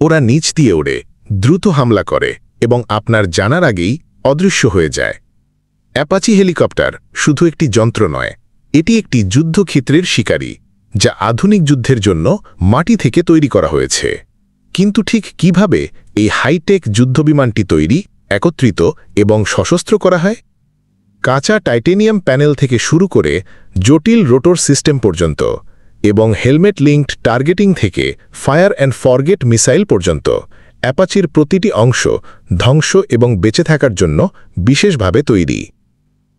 ওরা নিচ দিয়ে ওড়ে, দ্রুত হামলা করে এবং আপনার জানার আগেই অদৃশ্য হয়ে যায়। অ্যাপাচি হেলিকপ্টার শুধু একটি যন্ত্র নয়, এটি একটি যুদ্ধক্ষেত্রের শিকারী, যা আধুনিক যুদ্ধের জন্য মাটি থেকে তৈরি করা হয়েছে। কিন্তু ঠিক কিভাবে এই হাইটেক যুদ্ধবিমানটি তৈরি, একত্রিত এবং সশস্ত্র করা হয়? কাঁচা টাইটেনিয়াম প্যানেল থেকে শুরু করে জটিল রোটর সিস্টেম পর্যন্ত এবং হেলমেট লিঙ্কড টার্গেটিং থেকে ফায়ার অ্যান্ড ফরগেট মিসাইল পর্যন্ত অ্যাপাচির প্রতিটি অংশ ধ্বংস এবং বেঁচে থাকার জন্য বিশেষভাবে তৈরি।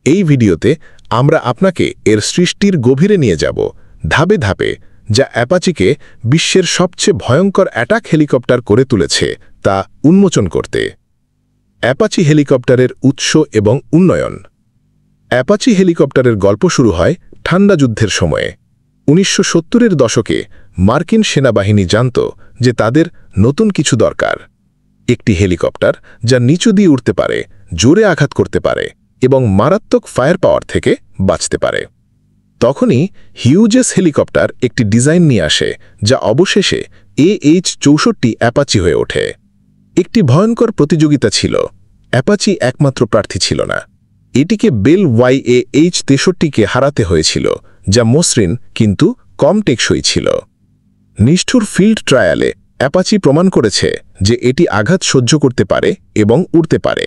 এই ভিডিওতে আমরা আপনাকে এর সৃষ্টির গভীরে নিয়ে যাব, ধাপে ধাপে, যা অ্যাপাচিকে বিশ্বের সবচেয়ে ভয়ঙ্কর অ্যাটাক হেলিকপ্টার করে তুলেছে তা উন্মোচন করতে। অ্যাপাচি হেলিকপ্টারের উৎস এবং উন্নয়ন। অ্যাপাচি হেলিকপ্টারের গল্প শুরু হয় ঠান্ডা যুদ্ধের সময়ে। 1970-এর দশকে মার্কিন সেনাবাহিনী জানত যে তাদের নতুন কিছু দরকার, একটি হেলিকপ্টার যা নিচু দিয়ে উঠতে পারে, জোরে আঘাত করতে পারে এবং মারাত্মক ফায়ার পাওয়ার থেকে বাঁচতে পারে। তখনই হিউজেস হেলিকপ্টার একটি ডিজাইন নিয়ে আসে, যা অবশেষে AH-64 অ্যাপাচি হয়ে ওঠে। একটি ভয়ঙ্কর প্রতিযোগিতা ছিল, অ্যাপাচি একমাত্র প্রার্থী ছিল না। এটিকে বেল YAH-63কে হারাতে হয়েছিল, যা মসৃণ কিন্তু কম টেকসই ছিল। নিষ্ঠুর ফিল্ড ট্রায়ালে অ্যাপাচি প্রমাণ করেছে যে এটি আঘাত সহ্য করতে পারে এবং উড়তে পারে।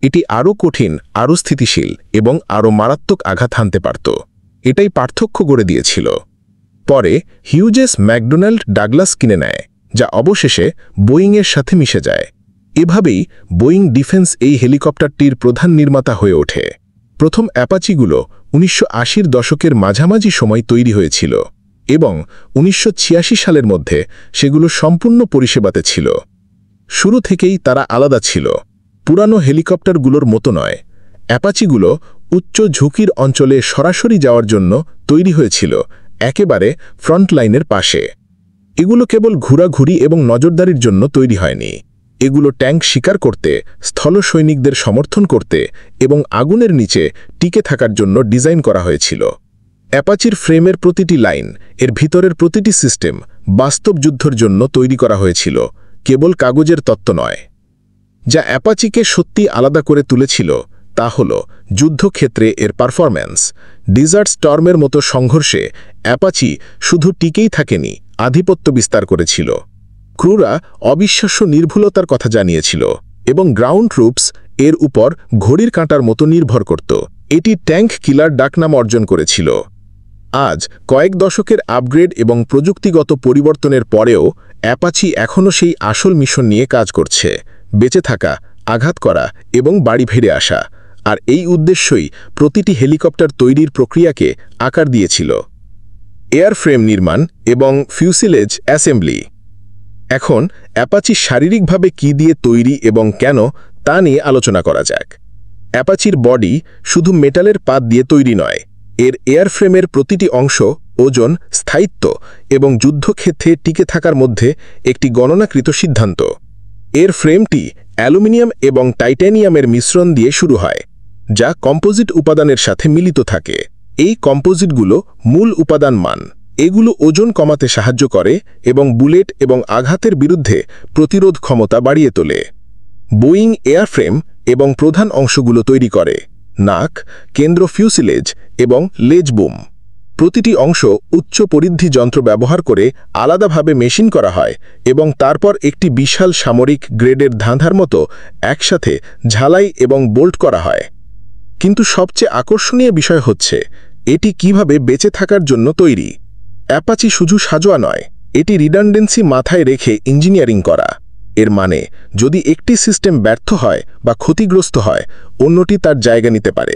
এটি আরও কঠিন, আরও স্থিতিশীল এবং আরও মারাত্মক আঘাত হানতে পারত। এটাই পার্থক্য গড়ে দিয়েছিল। পরে হিউজেস ম্যাকডোনাল্ড ডাগলাস কিনে নেয়, যা অবশেষে বোয়িংয়ের সাথে মিশে যায়। এভাবেই বোয়িং ডিফেন্স এই হেলিকপ্টারটির প্রধান নির্মাতা হয়ে ওঠে। প্রথম অ্যাপাচিগুলো 1980-র দশকের মাঝামাঝি সময় তৈরি হয়েছিল এবং 1986 সালের মধ্যে সেগুলো সম্পূর্ণ পরিষেবাতে ছিল। শুরু থেকেই তারা আলাদা ছিল, পুরানো হেলিকপ্টারগুলোর মতো নয়। অ্যাপাচিগুলো উচ্চ ঝুঁকির অঞ্চলে সরাসরি যাওয়ার জন্য তৈরি হয়েছিল, একেবারে ফ্রন্টলাইনের পাশে। এগুলো কেবল ঘোরাঘুরি এবং নজরদারির জন্য তৈরি হয়নি। এগুলো ট্যাঙ্ক শিকার করতে, স্থল সৈনিকদের সমর্থন করতে এবং আগুনের নিচে টিকে থাকার জন্য ডিজাইন করা হয়েছিল। অ্যাপাচির ফ্রেমের প্রতিটি লাইন, এর ভিতরের প্রতিটি সিস্টেম বাস্তব যুদ্ধের জন্য তৈরি করা হয়েছিল, কেবল কাগজের তত্ত্ব নয়। যা অ্যাপাচিকে সত্যি আলাদা করে তুলেছিল তা হল যুদ্ধক্ষেত্রে এর পারফরম্যান্স। ডিজার্ট স্টর্মের মতো সংঘর্ষে অ্যাপাচি শুধু টিকেই থাকেনি, আধিপত্য বিস্তার করেছিল। ক্রুরা অবিশ্বাস্য নির্ভুলতার কথা জানিয়েছিল এবং গ্রাউন্ড ট্রুপস এর উপর ঘড়ির কাঁটার মতো নির্ভর করত। এটি ট্যাঙ্ক কিলার ডাকনাম অর্জন করেছিল। আজ কয়েক দশকের আপগ্রেড এবং প্রযুক্তিগত পরিবর্তনের পরেও অ্যাপাচি এখনও সেই আসল মিশন নিয়ে কাজ করছে, বেঁচে থাকা, আঘাত করা এবং বাড়ি ফিরে আসা। আর এই উদ্দেশ্যই প্রতিটি হেলিকপ্টার তৈরির প্রক্রিয়াকে আকার দিয়েছিল। এয়ারফ্রেম নির্মাণ এবং ফিউসিলেজ অ্যাসেম্বলি। এখন অ্যাপাচি শারীরিকভাবে কী দিয়ে তৈরি এবং কেন তা নিয়ে আলোচনা করা যাক। অ্যাপাচির বডি শুধু মেটালের পাত দিয়ে তৈরি নয়, এর এয়ারফ্রেমের প্রতিটি অংশ ওজন, স্থায়িত্ব এবং যুদ্ধক্ষেত্রে টিকে থাকার মধ্যে একটি গণনাকৃত সিদ্ধান্ত। এর ফ্রেমটি অ্যালুমিনিয়াম এবং টাইটানিয়ামের মিশ্রণ দিয়ে শুরু হয়, যা কম্পোজিট উপাদানের সাথে মিলিত থাকে। এই কম্পোজিটগুলো মূল উপাদান মান। এগুলো ওজন কমাতে সাহায্য করে এবং বুলেট এবং আঘাতের বিরুদ্ধে প্রতিরোধ ক্ষমতা বাড়িয়ে তোলে। বোয়িং এয়ারফ্রেম এবং প্রধান অংশগুলো তৈরি করে নাক, কেন্দ্র ফিউসিলেজ এবং লেজ বুম। প্রতিটি অংশ উচ্চ পরিধি যন্ত্র ব্যবহার করে আলাদাভাবে মেশিন করা হয় এবং তারপর একটি বিশাল সামরিক গ্রেডের ধাঁধার মতো একসাথে ঝালাই এবং বোল্ট করা হয়। কিন্তু সবচেয়ে আকর্ষণীয় বিষয় হচ্ছে এটি কিভাবে বেঁচে থাকার জন্য তৈরি। অ্যাপাচি শুধু সাজোয়া নয়, এটি রিডান্ডেন্সি মাথায় রেখে ইঞ্জিনিয়ারিং করা। এর মানে যদি একটি সিস্টেম ব্যর্থ হয় বা ক্ষতিগ্রস্ত হয়, অন্যটি তার জায়গা নিতে পারে।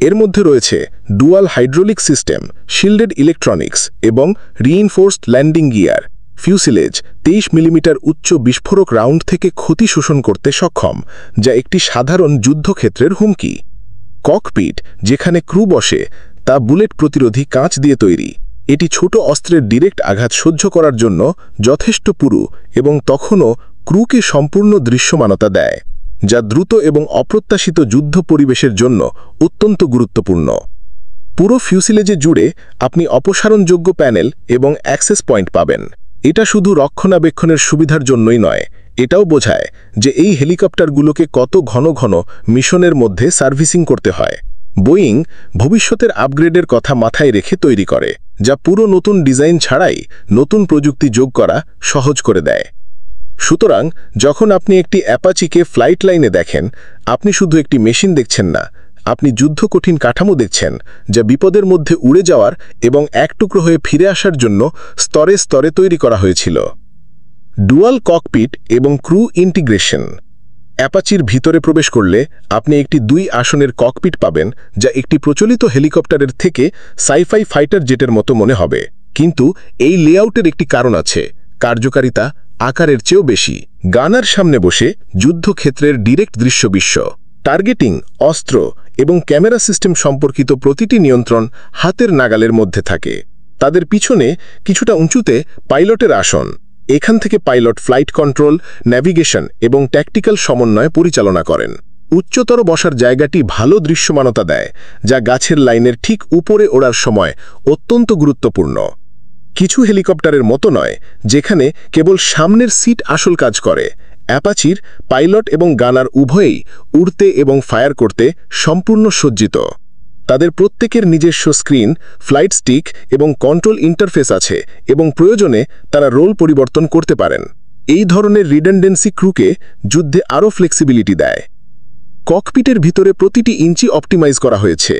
এর মধ্যে রয়েছে dual hydraulic system, shielded electronics এবং রিইনফোর্সড ল্যান্ডিং গিয়ার। ফিউসিলেজ 23 মিলিমিটার উচ্চ বিস্ফোরক রাউন্ড থেকে ক্ষতি শোষণ করতে সক্ষম, যা একটি সাধারণ যুদ্ধক্ষেত্রের হুমকি। ককপিট, যেখানে ক্রু বসে, তা বুলেট প্রতিরোধী কাঁচ দিয়ে তৈরি। এটি ছোট অস্ত্রের ডিরেক্ট আঘাত সহ্য করার জন্য যথেষ্ট পুরু এবং তখনও ক্রুকে সম্পূর্ণ দৃশ্যমানতা দেয়, যা দ্রুত এবং অপ্রত্যাশিত যুদ্ধ পরিবেশের জন্য অত্যন্ত গুরুত্বপূর্ণ। পুরো ফিউসিলেজে জুড়ে আপনি অপসারণযোগ্য প্যানেল এবং অ্যাক্সেস পয়েন্ট পাবেন। এটা শুধু রক্ষণাবেক্ষণের সুবিধার জন্যই নয়, এটাও বোঝায় যে এই হেলিকপ্টারগুলোকে কত ঘন ঘন মিশনের মধ্যে সার্ভিসিং করতে হয়। বোয়িং ভবিষ্যতের আপগ্রেডের কথা মাথায় রেখে তৈরি করে, যা পুরো নতুন ডিজাইন ছাড়াই নতুন প্রযুক্তি যোগ করা সহজ করে দেয়। সুতরাং যখন আপনি একটি অ্যাপাচিকে ফ্লাইট লাইনে দেখেন, আপনি শুধু একটি মেশিন দেখছেন না, আপনি যুদ্ধকঠিন কাঠামো দেখছেন, যা বিপদের মধ্যে উড়ে যাওয়ার এবং এক টুকরো হয়ে ফিরে আসার জন্য স্তরে স্তরে তৈরি করা হয়েছিল। ডুয়াল ককপিট এবং ক্রু ইন্টিগ্রেশন। অ্যাপাচির ভিতরে প্রবেশ করলে আপনি একটি 2 আসনের ককপিট পাবেন, যা একটি প্রচলিত হেলিকপ্টারের থেকে সাইফাই ফাইটার জেটের মতো মনে হবে। কিন্তু এই লেআউটের একটি কারণ আছে, কার্যকারিতা আকারের চেয়েও বেশি। গানার সামনে বসে যুদ্ধক্ষেত্রের ডিরেক্ট দৃশ্যবিশ্ব, টার্গেটিং, অস্ত্র এবং ক্যামেরা সিস্টেম সম্পর্কিত প্রতিটি নিয়ন্ত্রণ হাতের নাগালের মধ্যে থাকে। তাদের পিছনে কিছুটা উঁচুতে পাইলটের আসন। এখান থেকে পাইলট ফ্লাইট কন্ট্রোল, ন্যাভিগেশন এবং ট্যাকটিক্যাল সমন্বয় পরিচালনা করেন। উচ্চতর বসার জায়গাটি ভালো দৃশ্যমানতা দেয়, যা গাছের লাইনের ঠিক উপরে ওড়ার সময় অত্যন্ত গুরুত্বপূর্ণ। কিছু হেলিকপ্টারের মতো নয়, যেখানে কেবল সামনের সিট আসল কাজ করে। অ্যাপাচির পাইলট এবং গানার উভয়েই উড়তে এবং ফায়ার করতে সম্পূর্ণ সজ্জিত। তাদের প্রত্যেকের নিজস্ব স্ক্রিন, ফ্লাইট স্টিক এবং কন্ট্রোল ইন্টারফেস আছে এবং প্রয়োজনে তারা রোল পরিবর্তন করতে পারেন। এই ধরনের রিডান্ডেন্সি ক্রুকে যুদ্ধে আরও ফ্লেক্সিবিলিটি দেয়। ককপিটের ভিতরে প্রতিটি ইঞ্চি অপটিমাইজ করা হয়েছে।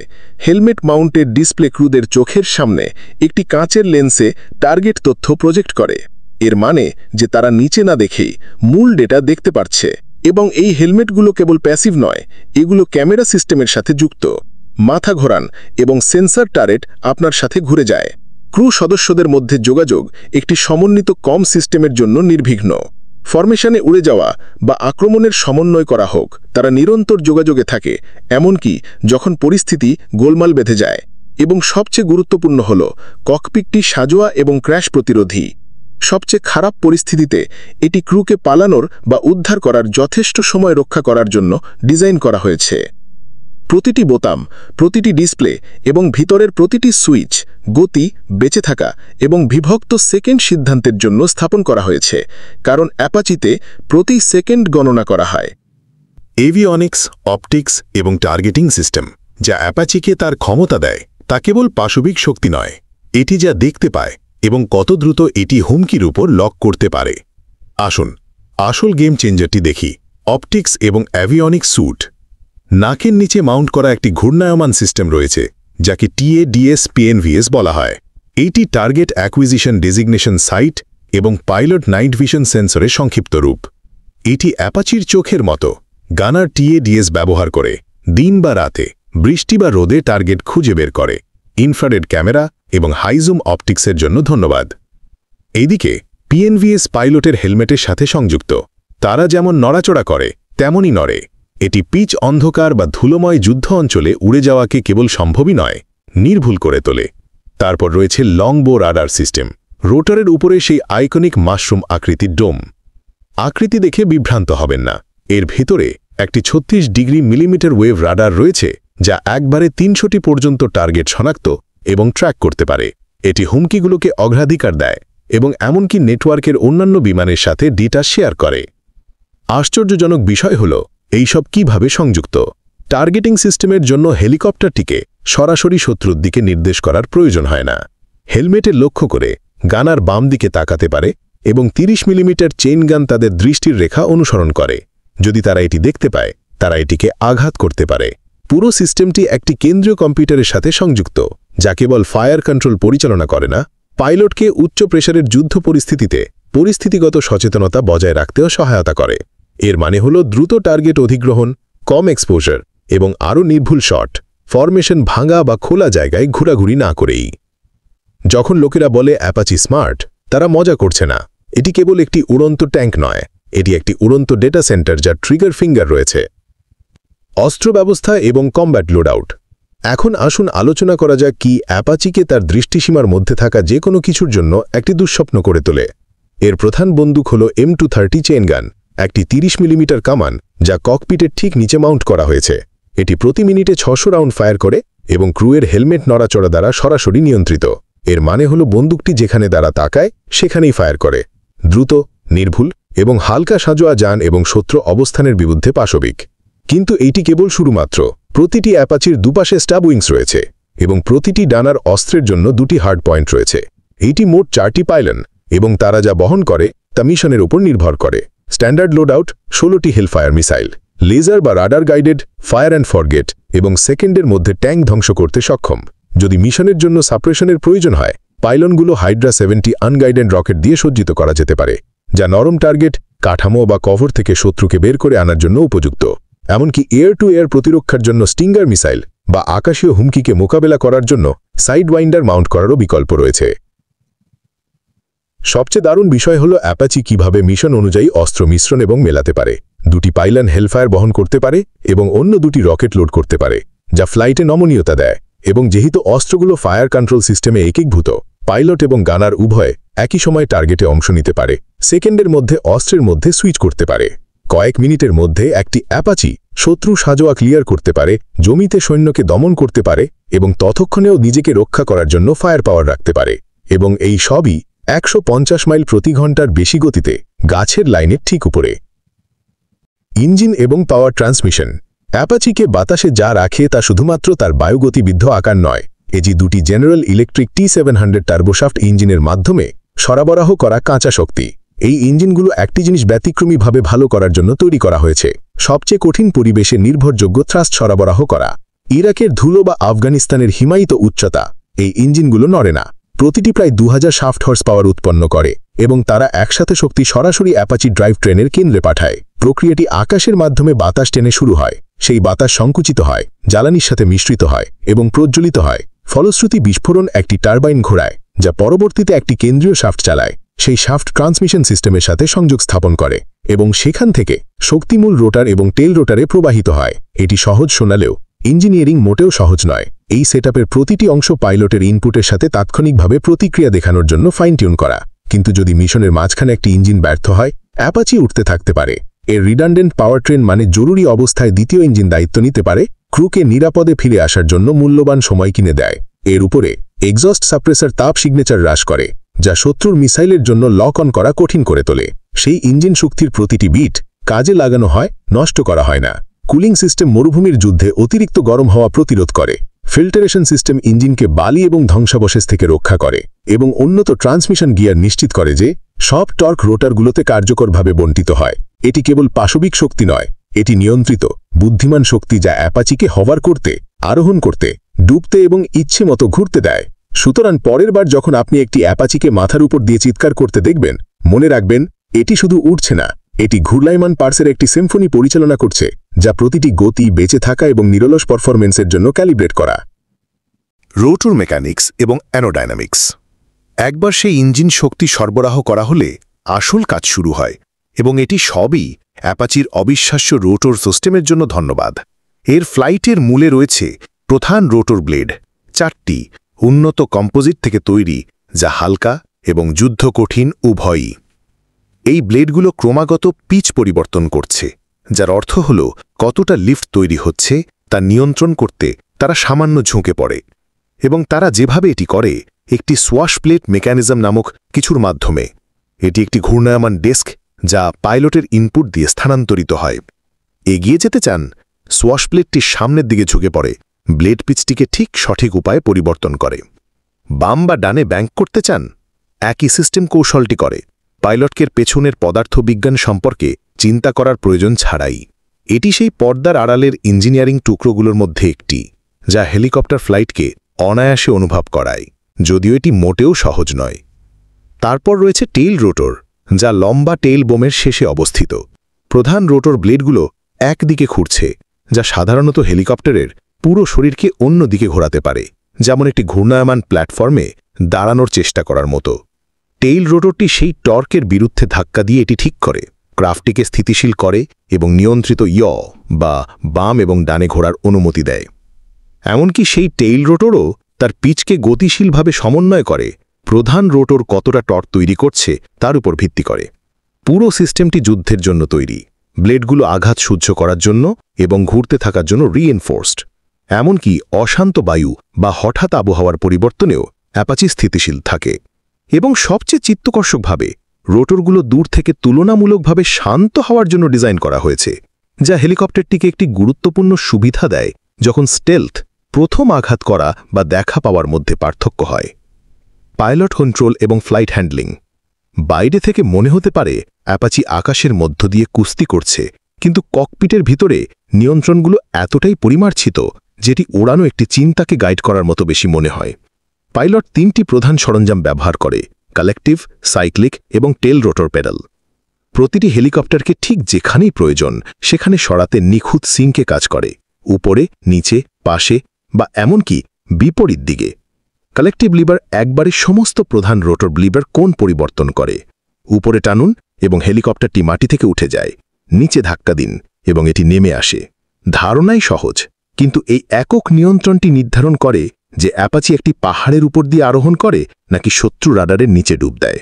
হেলমেট মাউন্টেড ডিসপ্লে ক্রুদের চোখের সামনে একটি কাঁচের লেন্সে টার্গেট তথ্য প্রজেক্ট করে। এর মানে যে তারা নিচে না দেখেই মূল ডেটা দেখতে পারছে। এবং এই হেলমেটগুলো কেবল প্যাসিভ নয়, এগুলো ক্যামেরা সিস্টেমের সাথে যুক্ত। মাথা ঘোরান এবং সেন্সর টারেট আপনার সাথে ঘুরে যায়। ক্রু সদস্যদের মধ্যে যোগাযোগ একটি সমন্বিত কম সিস্টেমের জন্য নির্বিঘ্ন। ফরমেশনে উড়ে যাওয়া বা আক্রমণের সমন্বয় করা হোক, তারা নিরন্তর যোগাযোগে থাকে, এমনকি যখন পরিস্থিতি গোলমাল বেঁধে যায়। এবং সবচেয়ে গুরুত্বপূর্ণ হল, ককপিটটি সাজোয়া এবং ক্র্যাশ প্রতিরোধী। সবচেয়ে খারাপ পরিস্থিতিতে এটি ক্রুকে পালানোর বা উদ্ধার করার যথেষ্ট সময় রক্ষা করার জন্য ডিজাইন করা হয়েছে। প্রতিটি বোতাম, প্রতিটি ডিসপ্লে এবং ভিতরের প্রতিটি সুইচ গতি, বেঁচে থাকা এবং বিভক্ত সেকেন্ড সিদ্ধান্তের জন্য স্থাপন করা হয়েছে, কারণ অ্যাপাচিতে প্রতি সেকেন্ড গণনা করা হয়। এভিওনিক্স, অপটিক্স এবং টার্গেটিং সিস্টেম যা অ্যাপাচিকে তার ক্ষমতা দেয়, তা কেবল পাশবিক শক্তি নয়, এটি যা দেখতে পায় এবং কত দ্রুত এটি হুমকির উপর লক করতে পারে। আসুন আসল গেম চেঞ্জারটি দেখি, অপটিক্স এবং অ্যাভিওনিক্স স্যুট। নাকের নিচে মাউন্ট করা একটি ঘূর্ণায়মান সিস্টেম রয়েছে, যাকে TADS-PNVS বলা হয়। এইটি টার্গেট অ্যাকুইজিশন ডেজিগনেশন সাইট এবং পাইলট নাইট ভিশন সেন্সরের সংক্ষিপ্ত রূপ। এটি অ্যাপাচির চোখের মতো। গানার TADS ব্যবহার করে দিন বা রাতে, বৃষ্টি বা রোদে টার্গেট খুঁজে বের করে। ইনফ্রারেড ক্যামেরা এবং হাইজুম অপটিক্সের জন্য ধন্যবাদ। এইদিকে PNVS পাইলটের হেলমেটের সাথে সংযুক্ত। তারা যেমন নড়াচড়া করে তেমনই নড়ে। এটি পিচ অন্ধকার বা ধুলোময় যুদ্ধ অঞ্চলে উড়ে যাওয়াকে কেবল সম্ভবই নয়, নির্ভুল করে তোলে। তারপর রয়েছে লং বো রাডার সিস্টেম, রোটারের উপরে সেই আইকনিক মাশরুম আকৃতির ডোম। আকৃতি দেখে বিভ্রান্ত হবেন না, এর ভেতরে একটি 36 ডিগ্রি মিলিমিটার ওয়েভ রাডার রয়েছে, যা একবারে 300টি পর্যন্ত টার্গেট শনাক্ত এবং ট্র্যাক করতে পারে। এটি হুমকিগুলোকে অগ্রাধিকার দেয় এবং এমনকি নেটওয়ার্কের অন্যান্য বিমানের সাথে ডেটা শেয়ার করে। আশ্চর্যজনক বিষয় হল, এইসব কিভাবে সংযুক্ত। টার্গেটিং সিস্টেমের জন্য হেলিকপ্টারটিকে সরাসরি শত্রুর দিকে নির্দেশ করার প্রয়োজন হয় না। হেলমেটে লক্ষ্য করে গানার বাম দিকে তাকাতে পারে এবং 30 মিলিমিটার চেইন গান তাদের দৃষ্টির রেখা অনুসরণ করে। যদি তারা এটি দেখতে পায়, তারা এটিকে আঘাত করতে পারে। পুরো সিস্টেমটি একটি কেন্দ্রীয় কম্পিউটারের সাথে সংযুক্ত, যা কেবল ফায়ার কন্ট্রোল পরিচালনা করে না, পাইলটকে উচ্চ প্রেসারের যুদ্ধ পরিস্থিতিতে পরিস্থিতিগত সচেতনতা বজায় রাখতেও সহায়তা করে। এর মানে হল দ্রুত টার্গেট অধিগ্রহণ, কম এক্সপোজার এবং আরও নির্ভুল শট, ফরমেশন ভাঙা বা খোলা জায়গায় ঘোরাঘুরি না করেই। যখন লোকেরা বলে অ্যাপাচি স্মার্ট, তারা মজা করছে না। এটি কেবল একটি উড়ন্ত ট্যাঙ্ক নয়, এটি একটি উড়ন্ত ডেটা সেন্টার যার ট্রিগার ফিঙ্গার রয়েছে। অস্ত্র ব্যবস্থা এবং কম্ব্যাট লোডআউট। এখন আসুন আলোচনা করা যাক কি অ্যাপাচিকে তার দৃষ্টিসীমার মধ্যে থাকা যে কোনো কিছুর জন্য একটি দুঃস্বপ্ন করে তোলে। এর প্রধান বন্দুক হল M230 চেইন গান, একটি 30 মিলিমিটার কামান যা ককপিটের ঠিক নিচে মাউন্ট করা হয়েছে। এটি প্রতি মিনিটে 600 রাউন্ড ফায়ার করে এবং ক্রুয়ের হেলমেট নড়াচড়া দ্বারা সরাসরি নিয়ন্ত্রিত। এর মানে হলো বন্দুকটি যেখানে দ্বারা তাকায় সেখানেই ফায়ার করে, দ্রুত, নির্ভুল এবং হালকা সাজোয়া যান এবং শত্রু অবস্থানের বিরুদ্ধে পাশবিক। কিন্তু এইটি কেবল শুরুমাত্র। প্রতিটি অ্যাপাচির দুপাশে স্ট্যাব উইংস রয়েছে এবং প্রতিটি ডানার অস্ত্রের জন্য 2টি হার্ড পয়েন্ট রয়েছে। এইটি মোট 4টি পাইলন এবং তারা যা বহন করে তা মিশনের উপর নির্ভর করে। স্ট্যান্ডার্ড লোডআউট 16টি হেলফায়ার মিসাইল, লেজার বা radar guided, fire and forget এবং সেকেন্ডের মধ্যে ট্যাঙ্ক ধ্বংস করতে সক্ষম। যদি মিশনের জন্য সাপ্রেশনের প্রয়োজন হয়, পাইলনগুলো হাইড্রা 70 আনগাইডেড রকেট দিয়ে সজ্জিত করা যেতে পারে, যা নরম টার্গেট, কাঠামো বা কভার থেকে শত্রুকে বের করে আনার জন্য উপযুক্ত। এমনকি এয়ার টু এয়ার প্রতিরক্ষার জন্য স্টিঙ্গার মিসাইল বা আকাশীয় হুমকিকে মোকাবেলা করার জন্য সাইড ওয়াইন্ডার মাউন্ট করারও বিকল্প রয়েছে। সবচেয়ে দারুণ বিষয় হল অ্যাপাচি কিভাবে মিশন অনুযায়ী অস্ত্র মিশ্রণ এবং মেলাতে পারে। 2টি পাইলন হেলফায়ার বহন করতে পারে এবং অন্য 2টি রকেট লোড করতে পারে, যা ফ্লাইটে নমনীয়তা দেয়। এবং যেহেতু অস্ত্রগুলো ফায়ার কন্ট্রোল সিস্টেমে একীভূত, পাইলট এবং গানার উভয় একই সময় টার্গেটে অংশ নিতে পারে, সেকেন্ডের মধ্যে অস্ত্রের মধ্যে সুইচ করতে পারে। কয়েক মিনিটের মধ্যে একটি অ্যাপাচি শত্রু সাজোয়া ক্লিয়ার করতে পারে, জমিতে সৈন্যকে দমন করতে পারে এবং ততক্ষণেও নিজেকে রক্ষা করার জন্য ফায়ার পাওয়ার রাখতে পারে। এবং এই সবই 150 মাইল প্রতি ঘন্টার বেশি গতিতে, গাছের লাইনের ঠিক উপরে। ইঞ্জিন এবং পাওয়ার ট্রান্সমিশন। অ্যাপাচিকে বাতাসে যা রাখে তা শুধুমাত্র তার বায়ুগতিবিদ্ধ আকার নয়, এটি 2টি জেনারেল ইলেকট্রিক T700 টার্বোশাফট ইঞ্জিনের মাধ্যমে সরবরাহ করা কাঁচা শক্তি। এই ইঞ্জিনগুলো একটি জিনিস ব্যতিক্রমীভাবে ভালো করার জন্য তৈরি করা হয়েছে: সবচেয়ে কঠিন পরিবেশে নির্ভরযোগ্য থ্রাস্ট সরবরাহ করা। ইরাকের ধুলো বা আফগানিস্তানের হিমায়িত উচ্চতা এই ইঞ্জিনগুলো নড়ে না। প্রতিটি প্রায় 2000 শাফট হর্স পাওয়ার উৎপন্ন করে এবং তারা একসাথে শক্তি সরাসরি অ্যাপাচি ড্রাইভ ট্রেনের কেন্দ্রে পাঠায়। প্রক্রিয়াটি আকাশের মাধ্যমে বাতাস টেনে শুরু হয়, সেই বাতাস সংকুচিত হয়, জ্বালানির সাথে মিশ্রিত হয় এবং প্রজ্বলিত হয়। ফলশ্রুতি বিস্ফোরণ একটি টারবাইন ঘোরায়, যা পরবর্তীতে একটি কেন্দ্রীয় শাফট চালায়। সেই শাফট ট্রান্সমিশন সিস্টেমের সাথে সংযোগ স্থাপন করে এবং সেখান থেকে শক্তিমূল রোটার এবং টেল রোটারে প্রবাহিত হয়। এটি সহজ শোনালেও ইঞ্জিনিয়ারিং মোটেও সহজ নয়। এই সেটআপের প্রতিটি অংশ পাইলটের ইনপুটের সাথে তাৎক্ষণিকভাবে প্রতিক্রিয়া দেখানোর জন্য ফাইন টিউন করা। কিন্তু যদি মিশনের মাঝখানে একটি ইঞ্জিন ব্যর্থ হয়, অ্যাপাচি উঠতে থাকতে পারে। এর রিডান্ডেন্ট পাওয়ার ট্রেন মানে জরুরি অবস্থায় দ্বিতীয় ইঞ্জিন দায়িত্ব নিতে পারে, ক্রুকে নিরাপদে ফিরে আসার জন্য মূল্যবান সময় কিনে দেয়। এর উপরে এক্সস্ট সাপ্রেসার তাপ সিগনেচার হ্রাস করে, যা শত্রুর মিসাইলের জন্য লক অন করা কঠিন করে তোলে। সেই ইঞ্জিন শক্তির প্রতিটি বিট কাজে লাগানো হয়, নষ্ট করা হয় না। কুলিং সিস্টেম মরুভূমির যুদ্ধে অতিরিক্ত গরম হওয়া প্রতিরোধ করে। ফিল্টারেশন সিস্টেম ইঞ্জিনকে বালি এবং ধ্বংসাবশেষ থেকে রক্ষা করে এবং উন্নত ট্রান্সমিশন গিয়ার নিশ্চিত করে যে সব টর্ক রোটারগুলোতে কার্যকরভাবে বণ্টিত হয়। এটি কেবল পাশবিক শক্তি নয়, এটি নিয়ন্ত্রিত, বুদ্ধিমান শক্তি যা অ্যাপাচিকে হভার করতে, আরোহণ করতে, ডুবতে এবং ইচ্ছে মতো ঘুরতে দেয়। সুতরাং পরের বার যখন আপনি একটি অ্যাপাচিকে মাথার উপর দিয়ে চিৎকার করতে দেখবেন, মনে রাখবেন এটি শুধু উড়ছে না, এটি ঘূর্ণায়মান পার্সের একটি সিম্ফনি পরিচালনা করছে, যা প্রতিটি গতি, বেঁচে থাকা এবং নিরলস পারফরমেন্সের জন্য ক্যালিব্রেট করা। রোটর মেকানিক্স এবং অ্যানোডাইনামিক্স। একবার সেই ইঞ্জিন শক্তি সরবরাহ করা হলে আসল কাজ শুরু হয় এবং এটি সবই অ্যাপাচির অবিশ্বাস্য রোটর সিস্টেমের জন্য ধন্যবাদ। এর ফ্লাইটের মূলে রয়েছে প্রধান রোটর ব্লেড, 4টি উন্নত কম্পোজিট থেকে তৈরি, যা হালকা এবং যুদ্ধ কঠিন উভয়ই। এই ব্লেডগুলো ক্রমাগত পিচ পরিবর্তন করছে, যার অর্থ হল কতটা লিফট তৈরি হচ্ছে তা নিয়ন্ত্রণ করতে তারা সামান্য ঝুঁকে পড়ে। এবং তারা যেভাবে এটি করে একটি সোয়াশ প্লেট মেকানিজম নামক কিছুর মাধ্যমে। এটি একটি ঘূর্ণায়মান ডেস্ক যা পাইলটের ইনপুট দিয়ে স্থানান্তরিত হয়। এগিয়ে যেতে চান, সোয়াশ প্লেটটি সামনের দিকে ঝুঁকে পড়ে, ব্লেড পিচটিকে ঠিক সঠিক উপায়ে পরিবর্তন করে। বাম বা ডানে ব্যাঙ্ক করতে চান, একই সিস্টেম কৌশলটি করে, পাইলটকে পেছনের পদার্থবিজ্ঞান সম্পর্কে চিন্তা করার প্রয়োজন ছাড়াই। এটি সেই পর্দার আড়ালের ইঞ্জিনিয়ারিং টুকরোগুলোর মধ্যে একটি, যা হেলিকপ্টার ফ্লাইটকে অনায়াসে অনুভব করায়, যদিও এটি মোটেও সহজ নয়। তারপর রয়েছে টেইল রোটর, যা লম্বা টেইল বোমের শেষে অবস্থিত। প্রধান রোটর ব্লেডগুলো একদিকে ঘুরছে, যা সাধারণত হেলিকপ্টারের পুরো শরীরকে অন্য দিকে ঘোরাতে পারে, যেমন একটি ঘূর্ণায়মান প্ল্যাটফর্মে দাঁড়ানোর চেষ্টা করার মতো। টেইল রোটরটি সেই টর্কের বিরুদ্ধে ধাক্কা দিয়ে এটি ঠিক করে, ক্রাফটটিকে স্থিতিশীল করে এবং নিয়ন্ত্রিত বা বাম এবং ডানে ঘোরার অনুমতি দেয়। এমনকি সেই টেইল রোটরও তার পিচকে গতিশীলভাবে সমন্বয় করে, প্রধান রোটর কতটা টর্ক তৈরি করছে তার উপর ভিত্তি করে। পুরো সিস্টেমটি যুদ্ধের জন্য তৈরি, ব্লেডগুলো আঘাত সহ্য করার জন্য এবং ঘুরতে থাকার জন্য রিএনফোর্সড। এমনকি অশান্ত বায়ু বা হঠাৎ আবহাওয়ার পরিবর্তনেও অ্যাপাচি স্থিতিশীল থাকে এবং সবচেয়ে চিত্তকর্ষকভাবে রোটরগুলো দূর থেকে তুলনামূলকভাবে শান্ত হওয়ার জন্য ডিজাইন করা হয়েছে, যা হেলিকপ্টারটিকে একটি গুরুত্বপূর্ণ সুবিধা দেয় যখন স্টেলথ প্রথম আঘাত করা বা দেখা পাওয়ার মধ্যে পার্থক্য হয়। পাইলট কন্ট্রোল এবং ফ্লাইট হ্যান্ডলিং। বাইরে থেকে মনে হতে পারে অ্যাপাচি আকাশের মধ্য দিয়ে কুস্তি করছে, কিন্তু ককপিটের ভিতরে নিয়ন্ত্রণগুলো এতটাই পরিমার্জিত যেটি ওড়ানো একটি চিন্তাকে গাইড করার মতো বেশি মনে হয়। পাইলট 3টি প্রধান সরঞ্জাম ব্যবহার করে: কালেকটিভ, সাইক্লিক এবং টেল রোটর পেডাল। প্রতিটি হেলিকপ্টারকে ঠিক যেখানেই প্রয়োজন সেখানে সরাতে নিখুঁত সিঙ্কে কাজ করে, উপরে, নিচে, পাশে বা এমনকি বিপরীত দিকে। কালেকটিভ লিভার একবারে সমস্ত প্রধান রোটর লিভার কোণ পরিবর্তন করে। উপরে টানুন এবং হেলিকপ্টারটি মাটি থেকে উঠে যায়, নিচে ধাক্কা দিন এবং এটি নেমে আসে। ধারণাই সহজ, কিন্তু এই একক নিয়ন্ত্রণটি নির্ধারণ করে যে অ্যাপাচি একটি পাহাড়ের উপর দিয়ে আরোহণ করে নাকি শত্রু রাডারের নিচে ডুব দেয়।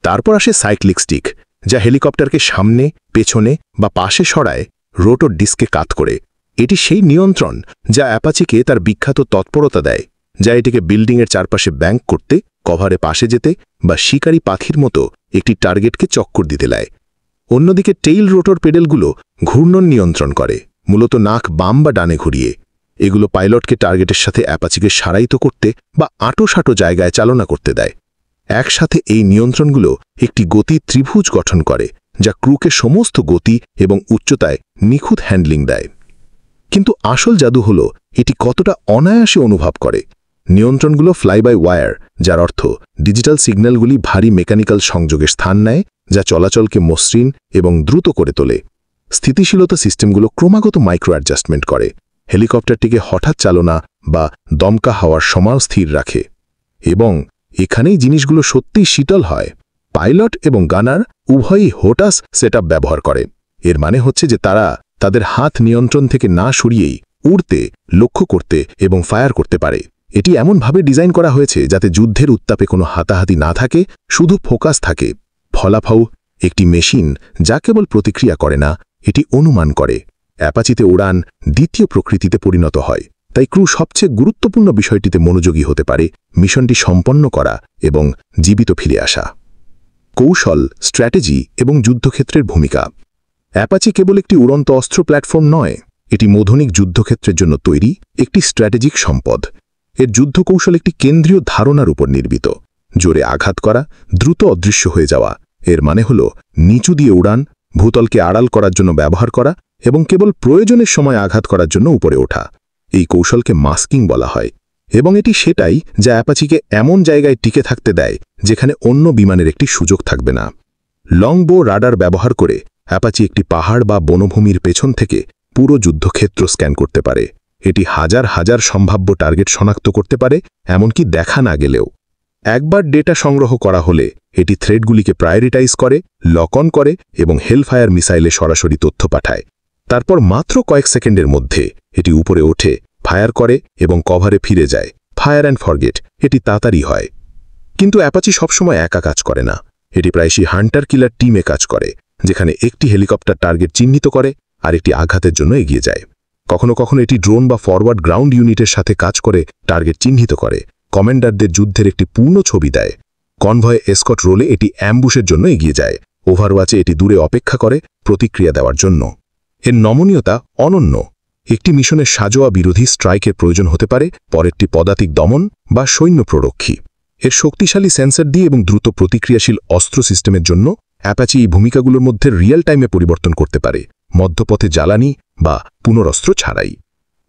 তারপর আসে সাইক্লিক স্টিক, যা হেলিকপ্টারকে সামনে, পেছনে বা পাশে সরায় রোটর ডিস্কে কাত করে। এটি সেই নিয়ন্ত্রণ যা অ্যাপাচিকে তার বিখ্যাত তৎপরতা দেয়, যা এটিকে বিল্ডিংয়ের চারপাশে ব্যাংক করতে, কভারে পাশে যেতে বা শিকারী পাখির মতো একটি টার্গেটকে চক্কর দিতে দেয়। অন্যদিকে টেইল রোটর পেডেলগুলো ঘূর্ণন নিয়ন্ত্রণ করে, মূলত নাক বাম বা ডানে ঘুরিয়ে। এগুলো পাইলটকে টার্গেটের সাথে অ্যাপাচিকে সারাইত করতে বা আঁটোসাঁটো জায়গায় চালনা করতে দেয়। একসাথে এই নিয়ন্ত্রণগুলো একটি গতি ত্রিভুজ গঠন করে, যা ক্রুকে সমস্ত গতি এবং উচ্চতায় নিখুঁত হ্যান্ডলিং দেয়। কিন্তু আসল জাদু হল এটি কতটা অনায়াসে অনুভব করে। নিয়ন্ত্রণগুলো ফ্লাই বাই ওয়্যার, যার অর্থ ডিজিটাল সিগন্যালগুলি ভারী মেকানিক্যাল সংযোগের স্থান নেয়, যা চলাচলকে মসৃণ এবং দ্রুত করে তোলে। স্থিতিশীলতা সিস্টেমগুলো ক্রমাগত মাইক্রো অ্যাডজাস্টমেন্ট করে, হেলিকপ্টারটিকে হঠাৎ চালনা বা দমকা হওয়ার সময় স্থির রাখে। এবং এখানেই জিনিসগুলো সত্যিই শীতল হয়। পাইলট এবং গানার উভয়ই হোটাস সেটআপ ব্যবহার করে। এর মানে হচ্ছে যে তারা তাদের হাত নিয়ন্ত্রণ থেকে না সরিয়েই উড়তে, লক্ষ্য করতে এবং ফায়ার করতে পারে। এটি এমনভাবে ডিজাইন করা হয়েছে যাতে যুদ্ধের উত্তাপে কোনো হাতাহাতি না থাকে, শুধু ফোকাস থাকে। ফলাফল একটি মেশিন যা কেবল প্রতিক্রিয়া করে না, এটি অনুমান করে। অ্যাপাচিতে উড়ান দ্বিতীয় প্রকৃতিতে পরিণত হয়, তাই ক্রু সবচেয়ে গুরুত্বপূর্ণ বিষয়টিতে মনোযোগী হতে পারে: মিশনটি সম্পন্ন করা এবং জীবিত ফিরে আসা। কৌশল, স্ট্র্যাটেজি এবং যুদ্ধক্ষেত্রের ভূমিকা। অ্যাপাচি কেবল একটি উড়ন্ত অস্ত্র প্ল্যাটফর্ম নয়, এটি মধুনিক যুদ্ধক্ষেত্রের জন্য তৈরি একটি স্ট্র্যাটেজিক সম্পদ। এর যুদ্ধকৌশল একটি কেন্দ্রীয় ধারণার উপর নির্মিত: জোরে আঘাত করা, দ্রুত অদৃশ্য হয়ে যাওয়া। এর মানে হল নিচু দিয়ে উড়ান, ভূতলকে আড়াল করার জন্য ব্যবহার করা এবং কেবল প্রয়োজনের সময় আঘাত করার জন্য উপরে ওঠা। এই কৌশলকে মাস্কিং বলা হয়, এবং এটি সেটাই যা অ্যাপাচিকে এমন জায়গায় টিকে থাকতে দেয় যেখানে অন্য বিমানের একটি সুযোগ থাকবে না। লংবো রাডার ব্যবহার করে অ্যাপাচি একটি পাহাড় বা বনভূমির পেছন থেকে পুরো যুদ্ধক্ষেত্র স্ক্যান করতে পারে। এটি হাজার হাজার সম্ভাব্য টার্গেট শনাক্ত করতে পারে, এমনকি দেখা না গেলেও। একবার ডেটা সংগ্রহ করা হলে এটি থ্রেডগুলিকে প্রায়োরিটাইজ করে, লক অন করে এবং হেলফায়ার মিসাইলে সরাসরি তথ্য পাঠায়। তারপর মাত্র কয়েক সেকেন্ডের মধ্যে এটি উপরে ওঠে, ফায়ার করে এবং কভারে ফিরে যায়। ফায়ার অ্যান্ড ফরগেট, এটি তাড়াতাড়ি হয়। কিন্তু অ্যাপাচি সবসময় একা কাজ করে না। এটি প্রায়শই হান্টার কিলার টিমে কাজ করে, যেখানে একটি হেলিকপ্টার টার্গেট চিহ্নিত করে আর একটি আঘাতের জন্য এগিয়ে যায়। কখনো কখনো এটি ড্রোন বা ফরওয়ার্ড গ্রাউন্ড ইউনিটের সাথে কাজ করে টার্গেট চিহ্নিত করে, কমান্ডারদের যুদ্ধের একটি পূর্ণ ছবি দেয়। কনভয়ে এসকট রোলে এটি অ্যাম্বুশের জন্য এগিয়ে যায়। ওভারওয়াচে এটি দূরে অপেক্ষা করে প্রতিক্রিয়া দেওয়ার জন্য। এর নমনীয়তা অনন্য। একটি মিশনের সাজোয়া বিরোধী স্ট্রাইকের প্রয়োজন হতে পারে, পরেরটি পদাতিক দমন বা সৈন্য প্ররক্ষী। এর শক্তিশালী সেন্সর দিয়ে এবং দ্রুত প্রতিক্রিয়াশীল অস্ত্র সিস্টেমের জন্য অ্যাপাচি এই ভূমিকাগুলোর মধ্যে রিয়েল টাইমে পরিবর্তন করতে পারে, মধ্যপথে জ্বালানি বা পুনরস্ত্র ছাড়াই।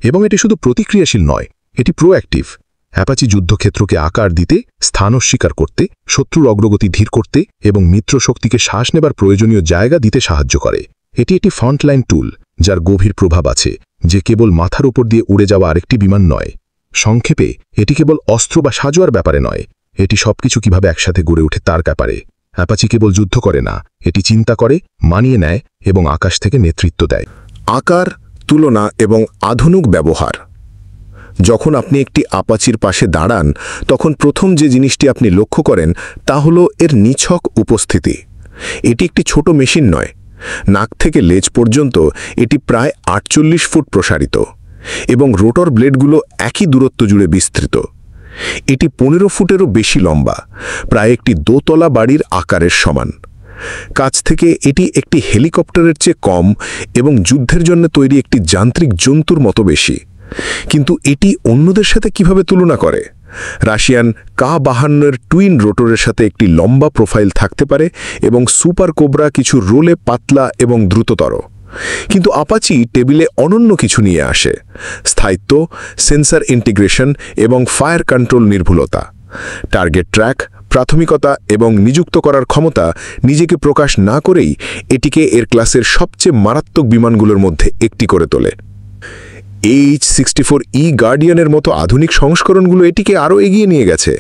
এবং এটি শুধু প্রতিক্রিয়াশীল নয়, এটি প্রোঅ্যাক্টিভ। অ্যাপাচি যুদ্ধক্ষেত্রকে আকার দিতে, স্থান অস্বীকার করতে, শত্রুর অগ্রগতি ধীর করতে এবং মিত্র শক্তিকে শ্বাস নেবার প্রয়োজনীয় জায়গা দিতে সাহায্য করে। এটি একটি ফ্রন্টলাইন টুল যার গভীর প্রভাব আছে, যে কেবল মাথার উপর দিয়ে উড়ে যাওয়া আরেকটি বিমান নয়। সংক্ষেপে, এটি কেবল অস্ত্র বা সাজোয়ার ব্যাপারে নয়, এটি সবকিছু কিভাবে একসাথে গড়ে ওঠে তার ব্যাপারে। অ্যাপাচি কেবল যুদ্ধ করে না, এটি চিন্তা করে, মানিয়ে নেয় এবং আকাশ থেকে নেতৃত্ব দেয়। আকার, তুলনা এবং আধুনিক ব্যবহার। যখন আপনি একটি অ্যাপাচির পাশে দাঁড়ান, তখন প্রথম যে জিনিসটি আপনি লক্ষ্য করেন তা হল এর নিছক উপস্থিতি। এটি একটি ছোট মেশিন নয়। নাক থেকে লেজ পর্যন্ত এটি প্রায় 48 ফুট প্রসারিত এবং রোটর ব্লেডগুলো একই দূরত্ব জুড়ে বিস্তৃত। এটি 15 ফুটেরও বেশি লম্বা, প্রায় একটি দোতলা বাড়ির আকারের সমান। কাছ থেকে এটি একটি হেলিকপ্টারের চেয়ে কম এবং যুদ্ধের জন্য তৈরি একটি যান্ত্রিক জন্তুর মতো বেশি। কিন্তু এটি অন্যদের সাথে কিভাবে তুলনা করে? রাশিয়ান Ka-52 টুইন রোটরের সাথে একটি লম্বা প্রোফাইল থাকতে পারে এবং সুপার কোবরা কিছু রোলে পাতলা এবং দ্রুততর। কিন্তু আপাচি টেবিলে অনন্য কিছু নিয়ে আসে: স্থায়িত্ব, সেন্সর ইন্টিগ্রেশন এবং ফায়ার কন্ট্রোল নির্ভুলতা। টার্গেট ট্র্যাক, প্রাথমিকতা এবং নিযুক্ত করার ক্ষমতা নিজেকে প্রকাশ না করেই এটিকে এর ক্লাসের সবচেয়ে মারাত্মক বিমানগুলোর মধ্যে একটি করে তোলে। H-64E গার্ডিয়ানের মতো আধুনিক সংস্করণগুলো এটিকে আরও এগিয়ে নিয়ে গেছে।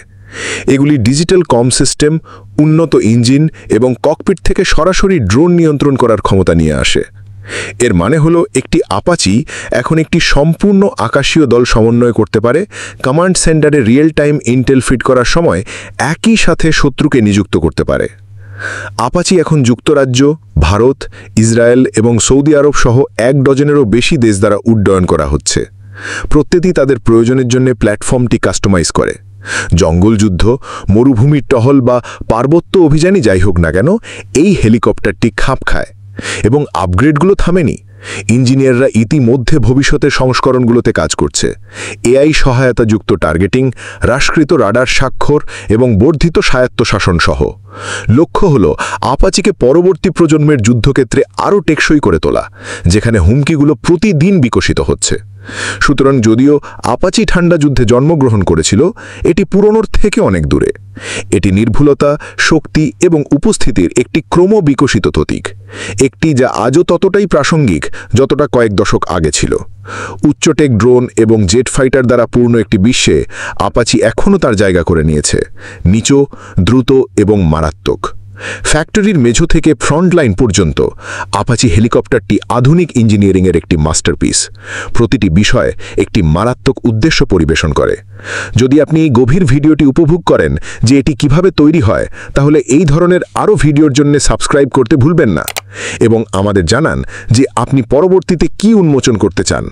এগুলি ডিজিটাল কম সিস্টেম, উন্নত ইঞ্জিন এবং ককপিট থেকে সরাসরি ড্রোন নিয়ন্ত্রণ করার ক্ষমতা নিয়ে আসে। এর মানে হলো একটি আপাচি এখন একটি সম্পূর্ণ আকাশীয় দল সমন্বয় করতে পারে, কমান্ড সেন্টারে রিয়েল টাইম ইন্টেল ফিড করার সময় একই সাথে শত্রুকে নিযুক্ত করতে পারে। আপাচি এখন যুক্তরাজ্য, ভারত, ইসরায়েল এবং সৌদি আরব সহ 1 ডজনেরও বেশি দেশ দ্বারা উড্ডয়ন করা হচ্ছে। প্রত্যেকটি তাদের প্রয়োজনের জন্য প্ল্যাটফর্মটি কাস্টমাইজ করে। জঙ্গলযুদ্ধ, মরুভূমির টহল বা পার্বত্য অভিযানই যাই হোক না কেন, এই হেলিকপ্টারটি খাপ খায়। এবং আপগ্রেডগুলো থামেনি। ইঞ্জিনিয়াররা ইতিমধ্যে ভবিষ্যতের সংস্করণগুলোতে কাজ করছে। এআই সহায়তাযুক্ত টার্গেটিং, হ্রাসকৃত রাডার স্বাক্ষর এবং বর্ধিত স্বায়ত্তশাসন সহ। লক্ষ্য হল আপাচিকে পরবর্তী প্রজন্মের যুদ্ধক্ষেত্রে আরও টেকসই করে তোলা, যেখানে হুমকিগুলো প্রতিদিন বিকশিত হচ্ছে। সুতরাং যদিও আপাচি ঠান্ডা যুদ্ধে জন্মগ্রহণ করেছিল, এটি পুরনোর থেকে অনেক দূরে। এটি নির্ভুলতা, শক্তি এবং উপস্থিতির একটি ক্রমবিকশিত প্রতীক, একটি যা আজও ততটাই প্রাসঙ্গিক যতটা কয়েক দশক আগে ছিল। উচ্চটেক ড্রোন এবং জেট ফাইটার দ্বারা পূর্ণ একটি বিশ্বে আপাচি এখনও তার জায়গা করে নিয়েছে, নিচু, দ্রুত এবং মারাত্মক। ফ্যাক্টরির মেঝো থেকে ফ্রন্টলাইন পর্যন্ত আপাচি হেলিকপ্টারটি আধুনিক ইঞ্জিনিয়ারিংয়ের একটি মাস্টারপিস। প্রতিটি বিষয় একটি মারাত্মক উদ্দেশ্য পরিবেশন করে। যদি আপনি এই গভীর ভিডিওটি উপভোগ করেন যে এটি কিভাবে তৈরি হয়, তাহলে এই ধরনের আরও ভিডিওর জন্য সাবস্ক্রাইব করতে ভুলবেন না এবং আমাদের জানান যে আপনি পরবর্তীতে কি উন্মোচন করতে চান।